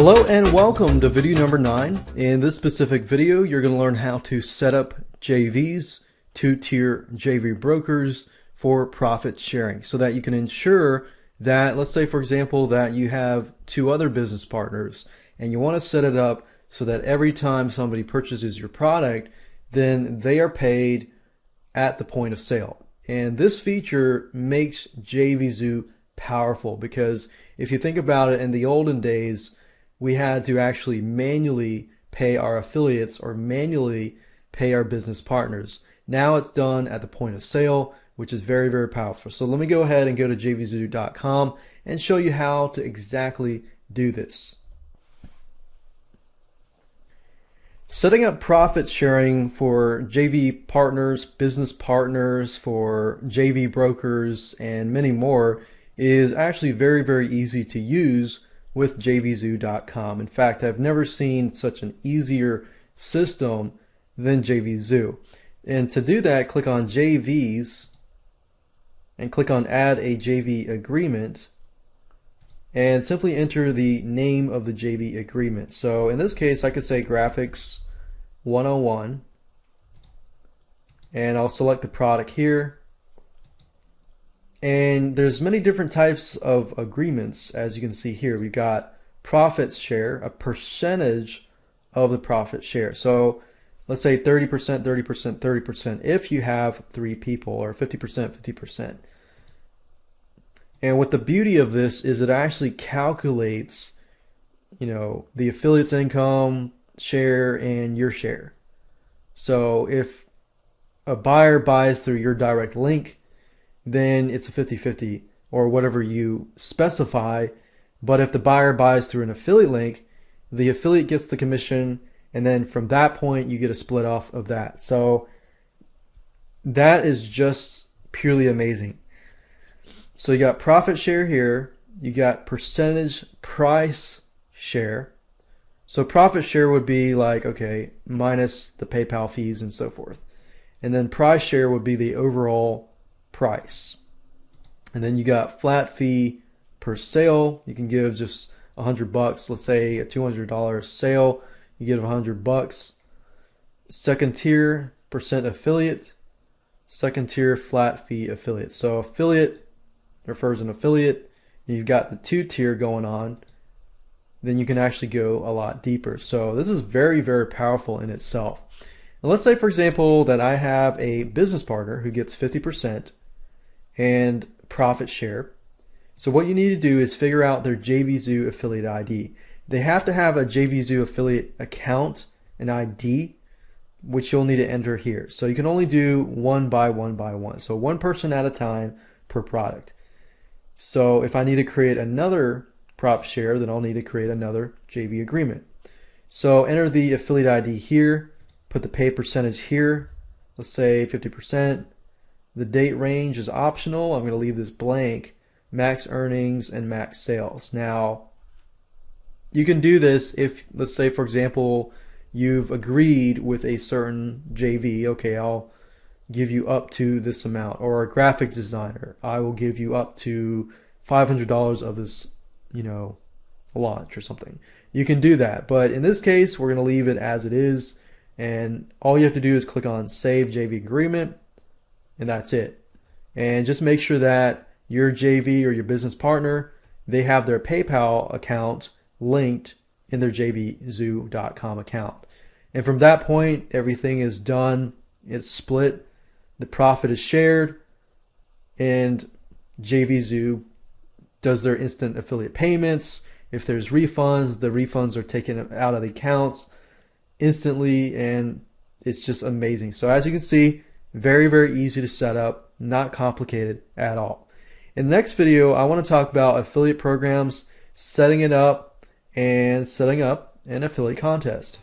Hello and welcome to video number 9. In this specific video, you're going to learn how to set up JVs, two-tier JV brokers for profit sharing so that you can ensure that, let's say for example, that you have two other business partners and you want to set it up so that every time somebody purchases your product, then they are paid at the point of sale. And this feature makes JVZOO powerful because if you think about it, in the olden days, we had to actually manually pay our affiliates or manually pay our business partners. Now it's done at the point of sale, which is very, very powerful. So let me go ahead and go to JVZOO.com and show you how to exactly do this. Setting up profit sharing for JV partners, business partners, for JV brokers, and many more is actually very, very easy to use with JVZOO.com. In fact, I've never seen such an easier system than JVZOO. And to do that, click on JVs and click on Add a JV Agreement and simply enter the name of the JV agreement. So in this case, I could say Graphics 101 and I'll select the product here. And there's many different types of agreements, as you can see here. We've got profit share, a percentage of the profit share. So let's say 30%, 30%, 30% if you have 3 people, or 50%, 50%. And what the beauty of this is it actually calculates, the affiliate's income, share, and your share. So if a buyer buys through your direct link, then it's a 50-50 or whatever you specify. But if the buyer buys through an affiliate link, the affiliate gets the commission, and then from that point you get a split off of that. So that is just purely amazing. So you got profit share here, you got percentage price share. So profit share would be like, okay, minus the PayPal fees and so forth. And then price share would be the overall price. And then you got flat fee per sale. You can give just $100. Let's say a $200 sale, you give $100. Second tier, percent affiliate. Second tier, flat fee affiliate. So affiliate refers an affiliate. You've got the 2-tier going on. Then you can actually go a lot deeper. So this is very, very powerful in itself. Now let's say, for example, that I have a business partner who gets 50% and profit share. So what you need to do is figure out their JVZOO affiliate ID. They have to have a JVZOO affiliate account, an ID, which you'll need to enter here. So you can only do one by one. So one person at a time per product. So if I need to create another profit share, then I'll need to create another JV agreement. So enter the affiliate ID here, put the pay percentage here, let's say 50%. The date range is optional. I'm going to leave this blank. Max earnings and max sales. Now, you can do this if, let's say, for example, you've agreed with a certain JV. Okay, I'll give you up to this amount. Or a graphic designer, I will give you up to $500 of this, launch or something. You can do that. But in this case, we're going to leave it as it is. And all you have to do is click on Save JV Agreement. And that's it. And just make sure that your JV or your business partner, they have their PayPal account linked in their JVZOO.com account. And from that point, everything is done. It's split. The profit is shared. And JVZOO does their instant affiliate payments. If there's refunds, the refunds are taken out of the accounts instantly. And it's just amazing. So as you can see, very, very easy to set up, not complicated at all. In the next video, I want to talk about affiliate programs, setting it up, and setting up an affiliate contest.